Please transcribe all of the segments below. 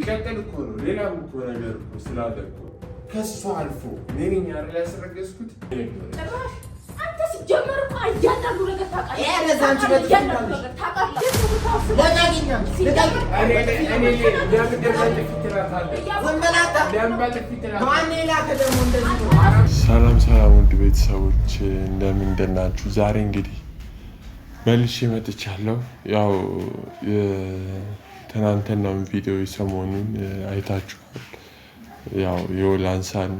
ይቀጥል እኮ ነው ሌላም እኮ ነገር እኮ ስላለ እኮ ከእሱ አልፎ እኔን ያረላ ያስረገዝኩት ጭራሽ አንተ ሲጀመር እኮ እያንዳንዱ ነገር ታውቃለህ። ለዛንቺ እያንዳንዱ ነገር ታውቃለህ። ሰላም ሰላም ውድ ቤተሰቦች እንደምን ናችሁ? ዛሬ እንግዲህ መልሼ መጥቻለሁ። ያው ትናንትናውን ቪዲዮ ሰሞኑን አይታችኋል። ያው የወላንሳን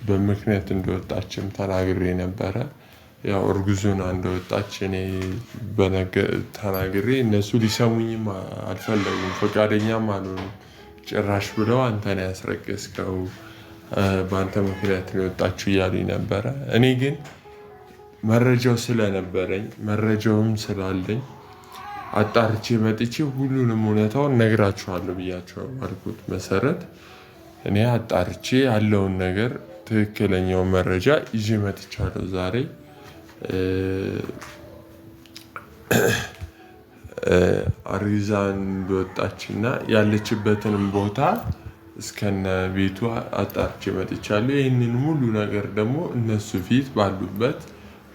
በምክንያት እንደወጣችም ተናግሬ ነበረ። ያው እርጉዙን እንደወጣች እኔ ተናግሬ እነሱ ሊሰሙኝም አልፈለጉም፣ ፈቃደኛም አልሆኑም። ጭራሽ ብለው አንተን ያስረገዝከው በአንተ ምክንያት ነው የወጣችሁ እያሉኝ ነበረ። እኔ ግን መረጃው ስለነበረኝ መረጃውም ስላለኝ አጣርቼ መጥቼ ሁሉንም እውነታውን ነግራችኋለሁ ብያቸው ባልኩት መሰረት እኔ አጣርቼ ያለውን ነገር ትክክለኛው መረጃ ይዤ መጥቻለሁ። ዛሬ አርግዛን እንደወጣችና ያለችበትንም ቦታ እስከነ ቤቷ አጣርቼ መጥቻለሁ። ይህንን ሙሉ ነገር ደግሞ እነሱ ፊት ባሉበት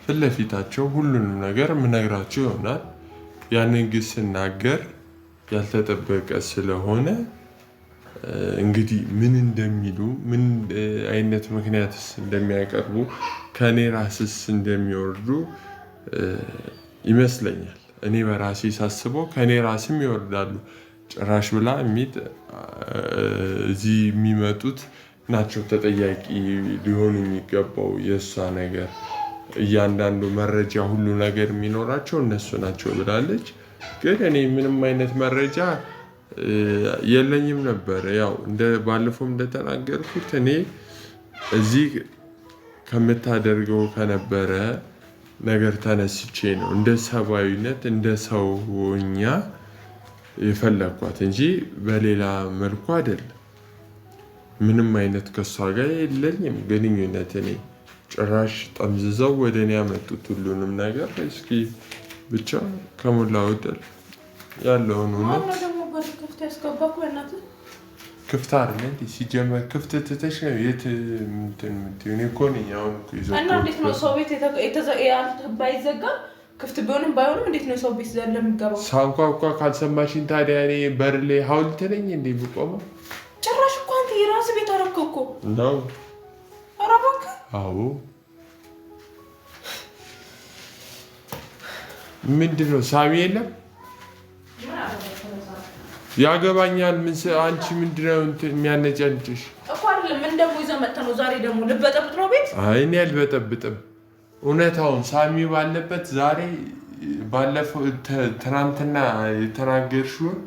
ፊት ለፊታቸው ሁሉንም ነገር ምነግራቸው ይሆናል። ያንን ግን ስናገር ያልተጠበቀ ስለሆነ እንግዲህ ምን እንደሚሉ ምን አይነት ምክንያትስ እንደሚያቀርቡ ከኔ ራስስ እንደሚወርዱ ይመስለኛል። እኔ በራሴ ሳስበው ከኔ ራስም ይወርዳሉ። ጭራሽ ብላ እዚህ የሚመጡት ናቸው ተጠያቂ ሊሆኑ የሚገባው የእሷ ነገር እያንዳንዱ መረጃ ሁሉ ነገር የሚኖራቸው እነሱ ናቸው ብላለች። ግን እኔ ምንም አይነት መረጃ የለኝም ነበር። ያው ባለፈው እንደተናገርኩት እኔ እዚህ ከምታደርገው ከነበረ ነገር ተነስቼ ነው እንደ ሰብአዊነት እንደ ሰውኛ የፈለኳት እንጂ በሌላ መልኩ አይደለም። ምንም አይነት ከሷ ጋር የለኝም ግንኙነት። እኔ ጭራሽ ጠምዝዘው ወደ እኔ ያመጡት ሁሉንም ነገር። እስኪ ብቻ ከሞላ ጎደል ያለውን እውነት ክፍት አይደል እንዴ? ሲጀመር ክፍት ትተሽ ነው የት እንትን እኔ እኮ ነኝ አሁን እኮ ይዘው እና እንዴት ነው ሰው ቤት ባይዘጋ ክፍት ቢሆንም ባይሆንም እንዴት ነው ሰው ቤት ዘለ የሚገባው? ሳንኳኳ ካልሰማሽኝ ታዲያ እኔ በር ላይ ሐውልት ነኝ እንዴ የምቆመው? ጭራሽ እኮ አንተ የራስህ ቤት አደረከው እኮ ነው። ኧረ እባክህ። አዎ ምንድን ነው ሳሚ የለም ያገባኛል። አንቺ ምንድን ነው የሚያነጫንጭሽ እኮ አይደለም። ምን ደግሞ ይዘህ መጥተህ ነው ዛሬ ደግሞ ልበጠብጥ ነው ቤት? አይ እኔ አልበጠብጥም። እውነታውን ሳሚ ባለበት ዛሬ ባለፈው ትናንትና የተናገርሽውን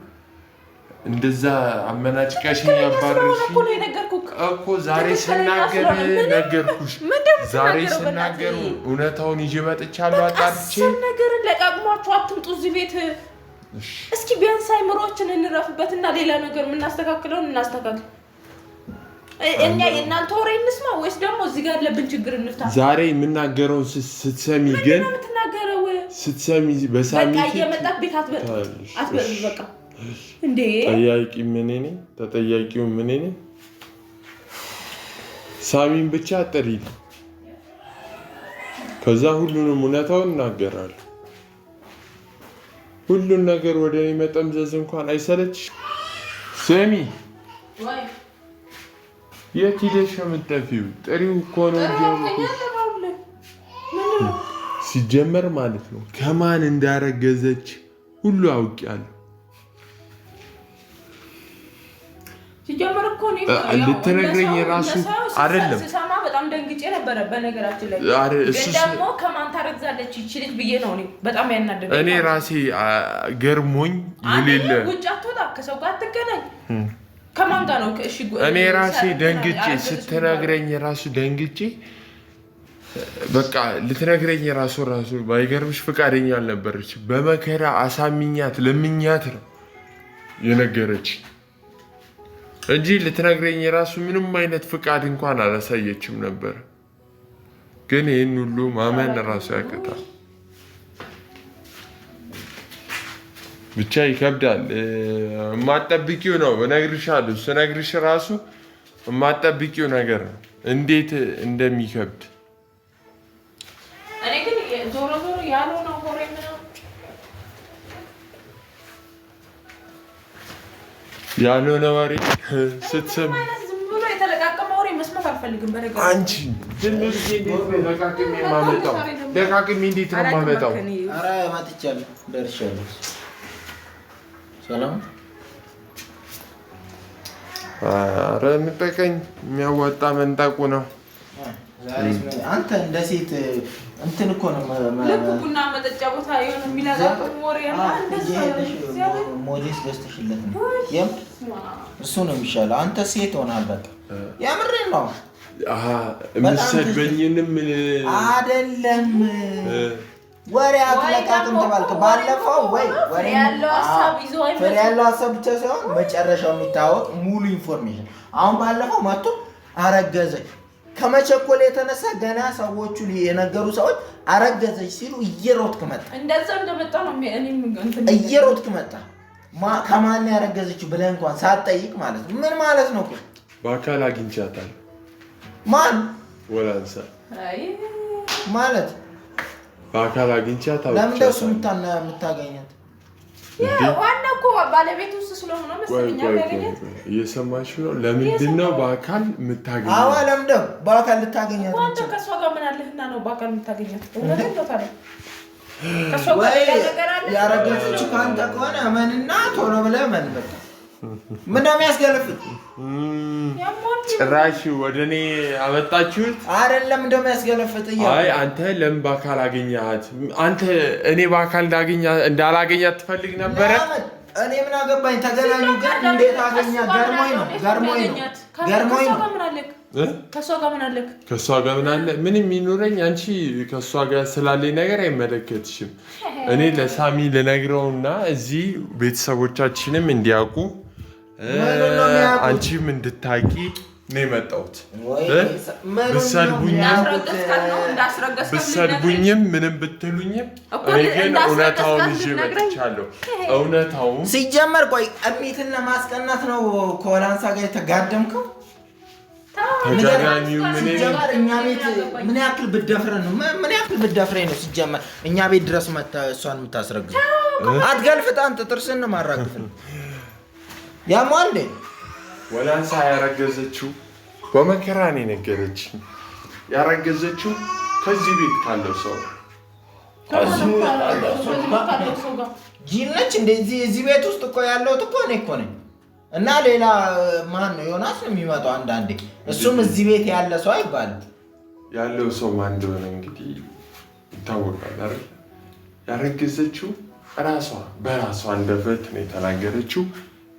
እንደዛ አመናጭቀሽኝ ያባረርሽ እኮ ዛሬ ስናገር ነገርኩሽ። ዛሬ ስናገር እውነታውን ይዤ መጥቻለሁ አጣርቼ። ነገር ለቃቅሟችሁ አትምጡ እዚህ ቤት። እስኪ ቢያንስ አይምሮችን እንረፍበትና ሌላ ነገር የምናስተካክለውን እናስተካክል። እኛ የእናንተ ወሬ እንስማ ወይስ ደግሞ እዚህ ጋር ያለብን ችግር እንፍታ? ዛሬ የምናገረውን ስትሰሚ ግን ስትሰሚ በሳሚ በቃ እየመጣህ ቤት አትበል በቃ እንዴ። ጠያቂ ምን ነኝ? ተጠያቂው ምን ነኝ? ሳሚን ብቻ ጥሪልኝ፣ ከዛ ሁሉንም እውነታውን እናገራለሁ። ሁሉን ነገር ወደ እኔ መጠምዘዝ እንኳን አይሰለች? ስሚ የት ሄደሽ የምትጠፊው? ጥሪው እኮ ነው እንጂ ሲጀመር ማለት ነው ከማን እንዳረገዘች ሁሉ አውቄያለሁ። ሲጀመር እኮ ነው ልትነግረኝ ራሱ አይደለም። ስሰማ በጣም ደንግጬ ነበረ። በነገራችን ላይ ግን ደግሞ ከማን ታረግዛለች ይቺ ልጅ ብዬ ነው እኔ በጣም ያናደደኝ። እኔ ራሴ ገርሞኝ የሌለ ውጭ አትወጣ፣ ከሰው ጋር አትገናኝ። ከማን ጋር ነው? እሺ እኔ ራሴ ደንግጬ ስትነግረኝ ራሱ ደንግጬ በቃ ልትነግረኝ ራሱ ባይገርምሽ ፈቃደኛ አልነበረች። በመከራ አሳምኛት ለምኛት ነው የነገረች እንጂ ልትነግረኝ የራሱ ምንም አይነት ፍቃድ እንኳን አላሳየችም ነበር። ግን ይህን ሁሉ ማመን ራሱ ያቅታል። ብቻ ይከብዳል። የማትጠብቂው ነው እነግርሻለሁ። ስነግርሽ ራሱ የማትጠብቂው ነገር ነው እንዴት እንደሚከብድ። እኔ ግን ዞሮ ዞሮ ያልሆነ ሆሬ ያልሆነ ወሬ ስትሰሚ ዝም ብሎ የተለቃቀመ ወሬ መስማት አልፈልግም። በነገር አንቺ ትንሽ ደቃቅሜ የማመጣው ደቃቅሜ እንዴት ነው የማመጣው? ኧረ መጥቻለሁ፣ ደርሻለሁ። ሰላም። ኧረ እንጠቀኝ። የሚያዋጣ መንጣቁ ነው። አንተ እንደ ሴት እንትን እኮ ነው ልክ ቡና መጠጫ ቦታ የሆነ የሚለቃቀም ወሬ ያለ ሞዴስ ገዝተሽለት ነው እሱ ነው የሚሻለው። አንተ ሴት ሆናል። በቃ የምሬን ነው። የምትሰድበኝንም አይደለም ወሬ አትለቃቅም ተባልክ ባለፈው። ወይ ወሬ ያለው ሀሳብ ብቻ ሳይሆን መጨረሻው የሚታወቅ ሙሉ ኢንፎርሜሽን። አሁን ባለፈው መጥቶ አረገዘች ከመቸኮል የተነሳ ገና ሰዎቹ የነገሩ ሰዎች አረገዘች ሲሉ እየሮጥክ መጣ። እንደዛ እንደመጣ ነው እየሮጥክ መጣ። ከማን ያረገዘችው ብለህ እንኳን ሳትጠይቅ ማለት ነው። ምን ማለት ነው? በአካል አግኝቻታለሁ። ማን ወላንሳ ማለት በአካል አግኝቻታለሁ። ለምን ደሱ የምታገኛት? ዋና እኮ ባለቤት ውስጥ ስለሆነ መሰለኝ ያገኛት። እየሰማሽ ነው? ለምንድን ነው በአካል የምታገኛት? አዎ ለምንድን በአካል ልታገኛት? አንተ ከሷ ጋር ምን አለህና ነው በአካል የምታገኛት? እውነት ነው ታዲያ ከሷ ጋር ነገር አለ? ያረገዘችው ካንተ ከሆነ እመንና ቶሎ ብለህ እመን። በቃ ምን ነው የሚያስገለፍት? ጭራሽ ወደ እኔ አመጣችሁት አይደለም? እንደው የሚያስገለፍት አይ አንተ ለምን በአካል አገኛት? አንተ እኔ በአካል እንዳላገኛት ትፈልግ ነበረ? እኔ ምን አገባኝ? ተገናኙ። ግን እንዴት አገኛት? ገርሞኝ ነው። ከሷ ጋር ምን አለክ? ከሷ ጋር ምን አለ? ምንም ይኑረኝ። አንቺ ከሷ ጋር ስላለኝ ነገር አይመለከትሽም። እኔ ለሳሚ ልነግረውና እዚህ ቤተሰቦቻችንም እንዲያውቁ አንቺም እንድታቂ ነው የመጣሁት። ብትሰድቡኝም ምንም ብትሉኝም እኔ ግን እውነታውን ይዤ መጥቻለሁ። እውነታውን ሲጀመር ቆይ እሚትን ለማስቀናት ነው ከወላንሳ ጋር የተጋደምከው? ተገናኙ። እኛ ቤት ምን ያክል ብትደፍረን ነው? ምን ያክል ብትደፍረኝ ነው ሲጀመር እኛ ቤት ድረስ መታ እሷን የምታስረግዝ? አትገልፍጥ አንተ ጥርስን ማራግፍ ነው ያሟል። ወላንሳ ያረገዘችው በመከራ ነው የነገረችኝ። ያረገዘችው ከዚህ ቤት ካለው ሰው ጂል ነች። እንደዚህ እዚህ ቤት ውስጥ እኮ ያለሁት እኮ እኔ እኮ ነኝ። እና ሌላ ማን ነው? ዮናስ ነው የሚመጣው አንዳንዴ። እሱም እዚህ ቤት ያለ ሰው አይባልም። ያለው ሰው ማን እንደሆነ እንግዲህ ይታወቃል አይደል? ያረገዘችው ራሷ በራሷ አንደበት ነው የተናገረችው።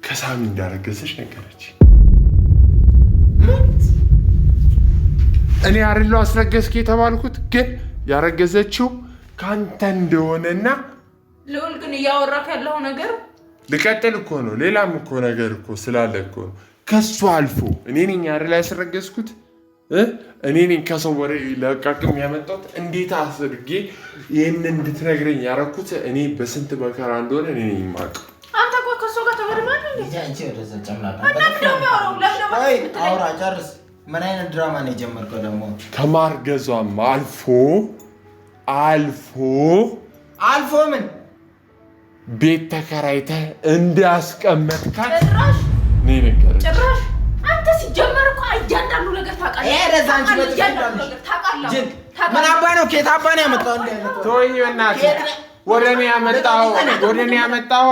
ከሳሚ እንዳረገዘች ነገረች። እኔ አይደለሁ አስረገዝክ የተባልኩት፣ ግን ያረገዘችው ካንተ እንደሆነና ልዑል ግን እያወራክ ያለው ነገር ልቀጥል እኮ ነው። ሌላም እኮ ነገር እኮ ስላለ እኮ ነው። ከሱ አልፎ እኔ ነኝ አይደል ያስረገዝኩት? እኔ ነኝ ከሰው ወሬ ለቃቅም ያመጣሁት። እንዴት አስርጌ ይሄን እንድትነግረኝ ያረኩት እኔ በስንት መከራ እንደሆነ እኔ ነኝ የማውቀው። አንተ እኮ ከሱ ጋር ተበርማል እንዴ? አንቺ ወደዛ ጨምላታ አውራ ጨርስ። ምን አይነት ድራማ ነው የጀመርከው ደግሞ? ከማርገዟም አልፎ ምን ቤት ተከራይተህ እንዳስቀመጥካት ጭራሽ ነው ነገረች። ጭራሽ አንተ ሲጀመር እኮ እያንዳንዱ ነገር ታውቃለህ። ምን አባይ ነው? ከየት አባይ ነው ያመጣው? እንደ ተወኝ በእናትህ። ወደ እኔ ያመጣው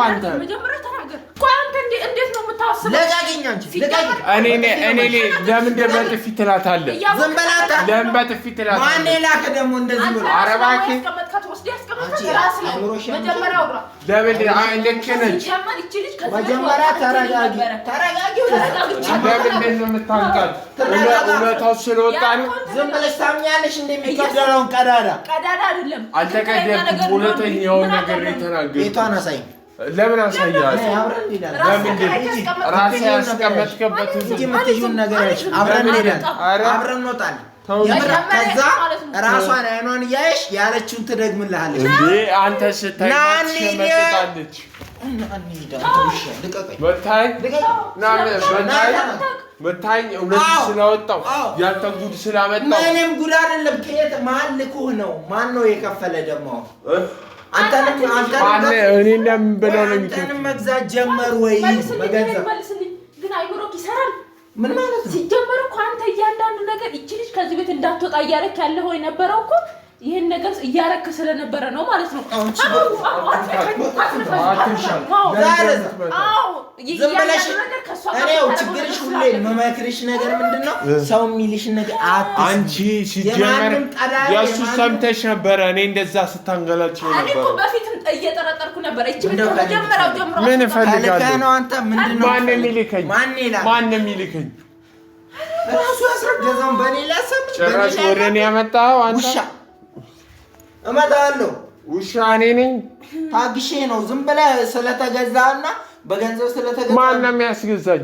አንተ መጀመሪያ ተናገር። ቆይ አንተ እንዴት ነው የምታስበው? ለጋገኛ አንቺ እኔ ለምን በጥፊ ትላታለህ? ዝም በላታ። ለምን በጥፊ ትላታለህ? ማን ላከ ደግሞ እንደዚህ ብሎ? ኧረ እባክህ መጀመሪያ ተረጋጊ። ለምንድን ነው የምታንቃት? እውነታው ስለወጣ ነው። ዝም ብለሽ ታምኛለሽ እንደሚቀደለውን ቀዳዳ አይደለም። አልተቀደልኩም። እውነተኛውን ነገር የተናገርኩት። ቤቷን አሳይ። ለምን አሳያለሁ? ራስህ ያስቀመጥክበት እንጂ የምትይውን ነገር አብረን እንወጣለን። ከዛ ራሷን አይኗን እያየሽ ያለችውን ትደግምልሃለች እንዴ አንተ ስታይ ትመጣለች መታኝ እውነት ስላወጣው ያንተ ጉድ ስላመጣው ምንም ጉድ አይደለም ከየት ማን ልኩህ ነው ማን ነው የከፈለ ደግሞ አንተንም እኔ እንደምን ብለው ነው አንተንም መግዛት ጀመር ወይ በገንዘብ ግን አይምሮክ ይሰራል ምን ማለት ነው ሲጀመር እኮ አንተ እያንዳንዱ ነገር እቺ ልጅ ከዚህ ቤት እንዳትወጣ እያረክ ያለ ሆይ ነበረው እኮ ይሄን ነገር እያረክ ስለነበረ ነው ማለት ነው እኔው ችግርሽ ሁሌ መመክርሽ ነገር ምንድነው ሰው የሚልሽ ነገር አንቺ ሲጀመር ያሱ ሰምተሽ ነበር እኔ እንደዛ ስታንገላችሁ ነበር እኔ እኮ በፊትም እየተጠረጠርኩ ነበር እቺ ምን ተጀመረው ጀምሮ ምን ፈልጋለሁ ነው አንተ ምንድነው ማን የሚልከኝ ራሱ ያስረገዘውን በኔላ ሰምች ጭራሽ ወደኔ ያመጣው አንተ ውሻ እመጣለሁ ውሻ እኔ ነኝ ታግሼ ነው ዝም ብለህ ስለተገዛና በገንዘብ ስለተገዛ ማን ነው የሚያስገዛኝ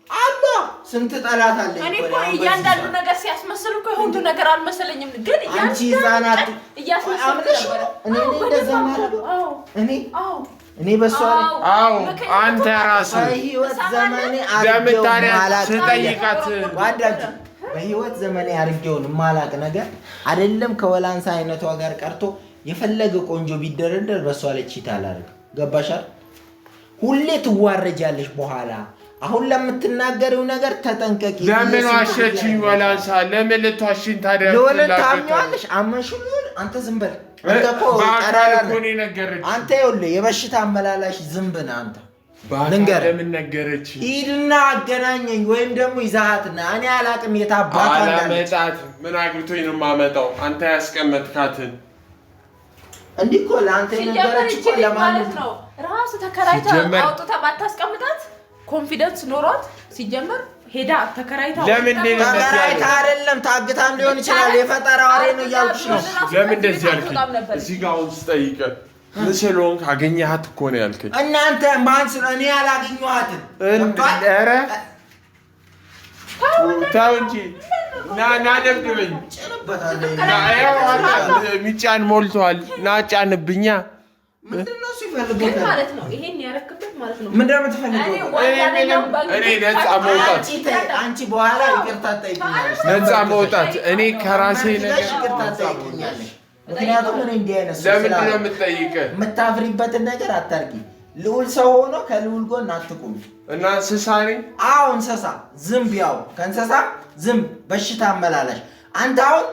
አባ ስንት ጠላት አለ እኔ እኮ እያንዳንዱ ነገር ሲያስመስሉ እኮ ሁሉ ነገር አልመሰለኝም ግን አንቺ ዛናት እያስመሰሉ እኔ እንደዛ ማለት እኔ በሷ አዎ አንተ ራስህ በህይወት ዘመኔ ስጠይቃት ዋዳጅ በህይወት ዘመኔ አርጌውን ማላቅ ነገር አይደለም ከወላንሳ አይነቷ ጋር ቀርቶ የፈለገ ቆንጆ ቢደረደር በሷ ላይ ቺታ አላረግ ገባሻል ሁሌ ትዋረጃለሽ በኋላ አሁን ለምትናገሪው ነገር ተጠንቀቂ ለምን ዋሸችኝ ወላንሳ ለምን ልትዋሽኝ ታዲያ ለወለታኛለሽ አመንሹ አንተ ዝም በል አንተ እኮ ባካልኩኝ ነገረች አንተ ይኸውልህ የበሽታ አመላላሽ ዝምብ ነህ አንተ ባካል ለምን ነገረች ሂድና አገናኘኝ ወይም ደግሞ ይዛሃትና እኔ አላቅም የታባታ አላመጣት ምን አግብቶኝ ነው የማመጣው አንተ ያስቀመጥካትን እንዲኮ ለአንተ ነገረች እኮ ለማለት ነው ራስ ተከራይታ አውጥታ ባታስቀምጣት ኮንፊደንስ ኖሯት ሲጀመር ሄዳ ተከራይታ ለምን ተከራይታ አይደለም ታግታም ሊሆን ይችላል የፈጠራ ወሬ ነው ያልኩሽ ነው ለምን እንደዚህ ያልከኝ እዚህ ጋር አሁን ስጠይቅ ለሰሎን ካገኘሃት እኮ ነው ያልከኝ እናንተ ማን ስለ እኔ ያላገኘኋትን ኧረ ታው እንጂ ና ደብድበኝ ሚጫን ሞልቷል ና ጫንብኛ ምንድነው ሲፈልጉት ማለት ነው ይሄን ያረክበት ማለት ነው ምንድነው የምትፈልገው እኔ ነፃ መውጣት አንቺ በኋላ ይቅርታ ጠይቂኛለሽ ነፃ መውጣት እኔ ከራሴ ነገር ይቅርታ ጠይቂኛለሽ ምክንያቱም እኔ እንዲህ አይነት ለምንድን ነው የምትጠይቀው የምታፍሪበትን ነገር አታርጊ ልዑል ሰው ሆኖ ከልዑል ጎን አትቁም እና እንስሳ ነኝ አዎ እንስሳ ዝምብ ያው ከእንስሳ ዝምብ በሽታ አመላላሽ አንተ አሁን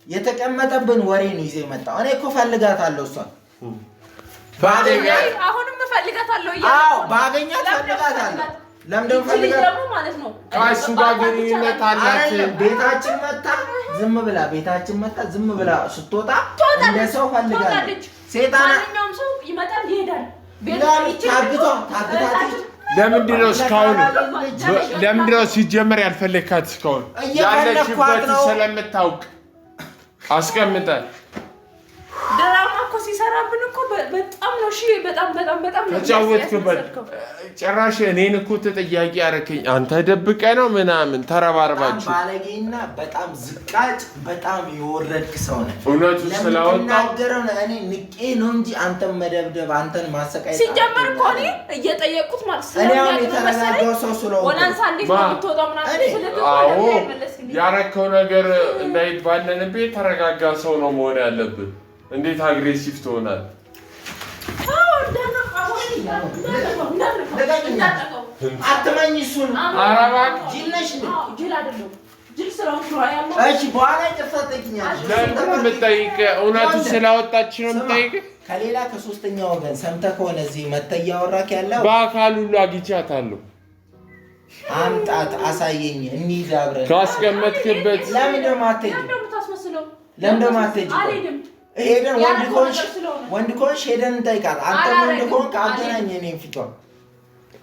የተቀመጠብን ወሬ ነው ይዘህ መጣው እኔ እኮ ፈልጋታለሁ እሷን አሁንም ፈልጋታለሁ አዎ ባገኛት ፈልጋታለሁ ለምንድን ፈልጋት ማለት ነው ካሱ ጋር ግንኙነት አላት ቤታችን መጣ ዝም ብላ ስትወጣ እንደ ሰው ፈልጋለች ሴጣና ማንኛውም ሰው ይመጣል ይሄዳል ለምንድን ነው እስካሁን ለምንድን ነው ሲጀመር ያልፈለግካት እስካሁን ያለችበት ስለምታውቅ አስቀምጠህ ድራማ እኮ ሲሰራብን እኮ በጣም ነው በጣም ተጫወትክበት ጭራሽ እኔን እኮ ተጠያቂ ያደረከኝ አንተ ደብቀህ ነው ምናምን ተረባርባችሁ ባለጌና በጣም ዝቃጭ በጣም የወረድክ ሰው ነህ እውነቱ ስለወጣው እኔ ንቄ ነው እንጂ አንተን መደብደብ አንተን ማሰቃየት ሲጀመር እኮ እኔ እየጠየቁት ማለት ስለሚያደርገው ሰው ስለሆነ ወላንሳ እንዴት ነው የምትወጣው ምናምን አዎ ያረከው ነገር እንዳይባለንብህ ተረጋጋ ሰው ነው መሆን ያለብን እንዴት አግሬሲቭ ትሆናለህ አትመኝ እሱን አራባ ጅል ነሽ ጅል አይደለም ጅል ስለሆንኩ ነው ያለው እሺ በኋላ ይቅርታ ጠይቂኛለሽ ለምን የምትጠይቀው እውነቱ ስላወጣች ነው የምትጠይቀው ከሌላ ከሶስተኛ ወገን ሰምተህ ከሆነ እዚህ መተህ እያወራክ ያለው በአካል ሁሉ አግኝቻታለሁ አምጣት አሳየኝ እንሂድ አብረን ካስቀመጥክበት ለምን ደግሞ አትሄጂም ለምን ደግሞ አትሄጂም ሄደን ወንድ ኮንሽ ሄደን እንጠይቃት አንተ ወንድ ኮንክ አገናኝ እኔን ፊቷን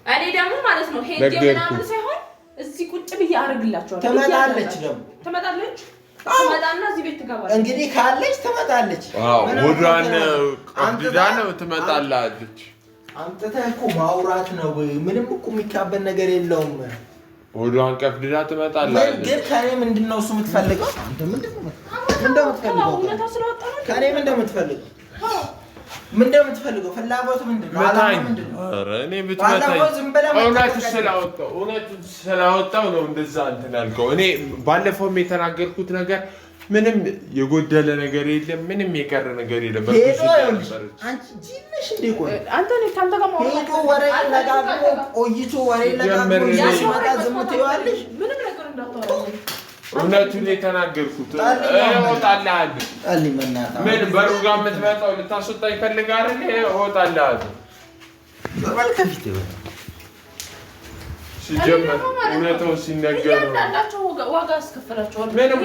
እኔ ደግሞ ማለት ነው ሄጄ ምናምን ሳይሆን እዚህ ቁጭ ብዬ አረግላችኋለሁ ትመጣለች ትመጣና እዚህ ቤት ትገባለች እንግዲህ ካለች ትመጣለች ወዷን ቀብዳ ነው ትመጣላለች አንተታ እኮ ማውራት ነው ምንም እኮ የሚካበድ ነገር የለውም ወዷን ቀፍድዳ ትመጣለህ ግን ከኔ ምንድነው እሱ የምትፈልገው አንተ ምንድነው የምትፈልገው ከኔ ምንድነው የምትፈልገው ፍላጎት ምንድነው አላማ ምንድነው ኧረ እኔ ብትመታኝ እውነቱን ስላወጣው ነው እንደዛ እንትን ያልከው እኔ ባለፈውም የተናገርኩት ነገር ምንም የጎደለ ነገር የለም ምንም የቀረ ነገር የለም አንቺ ጂነሽ እንዴ አንተ ነህ ካንተ ጋር ሄዶ ወሬ ለጋግሞ ቆይቶ ወሬ ለጋግሞ ያስመጣ ዝም ትይዋለሽ ምንም ነገር እንዳታወራ እውነቱን የተናገርኩት እወጣልሃለሁ ምን በሩ ጋር የምትመጣው ልታስወጣኝ ፈልገህ አይደል እወጣልሃለሁ በልከፍት ሲጀመር እውነታው ሲነገር እንዳንዳቸው ዋጋ አስከፍላቸዋለሁ ምንም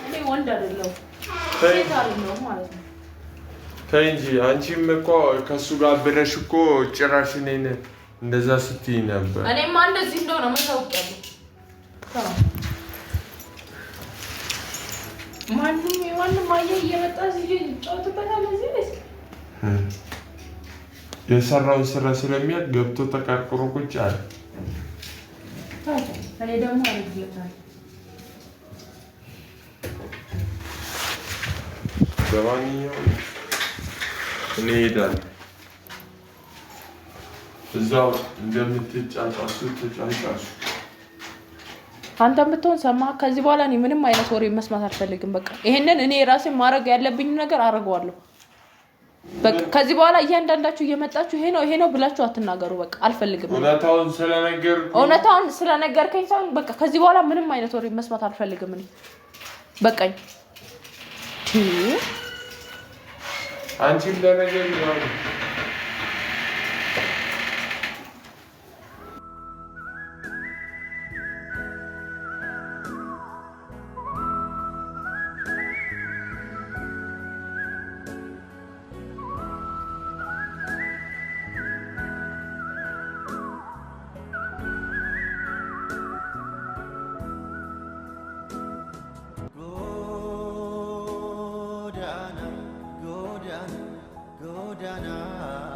እኔ ወንድ አይደለሁም ሴት አይደለሁም ማለት ነው ተይ እንጂ አንቺም እኮ ከእሱ ጋር ብለሽ እኮ ጭራሽ እኔን እንደዛ ስትይ ነበር እኔማ እንደዚህ እንደሆነ መታወቂያለሁ ማንም አየህ እየመጣ እዚህ ጫወትበታል እዚህ ወይስ የሰራውን ስራ ስለሚያውቅ ገብቶ ተቀርቅሮ ቁጭ አለ እኔ ደግሞ አልግለታል በማንኛውም እኔ እሄዳለሁ እዛው እንደምትጫጫሱ ተጫጫሱ አንተም ብትሆን ሰማህ ከዚህ በኋላ እኔ ምንም አይነት ወሬ መስማት አልፈልግም በቃ ይሄንን እኔ ራሴ ማድረግ ያለብኝ ነገር አደርገዋለሁ በቃ ከዚህ በኋላ እያንዳንዳችሁ እየመጣችሁ ይሄ ነው ብላችሁ አትናገሩ በቃ አልፈልግም እውነታውን ስለነገርከኝ ሳይሆን በቃ ከዚህ በኋላ ምንም አይነት ወሬ መስማት አልፈልግም እኔ በቃኝ አንቺ ለነገር ነው Godana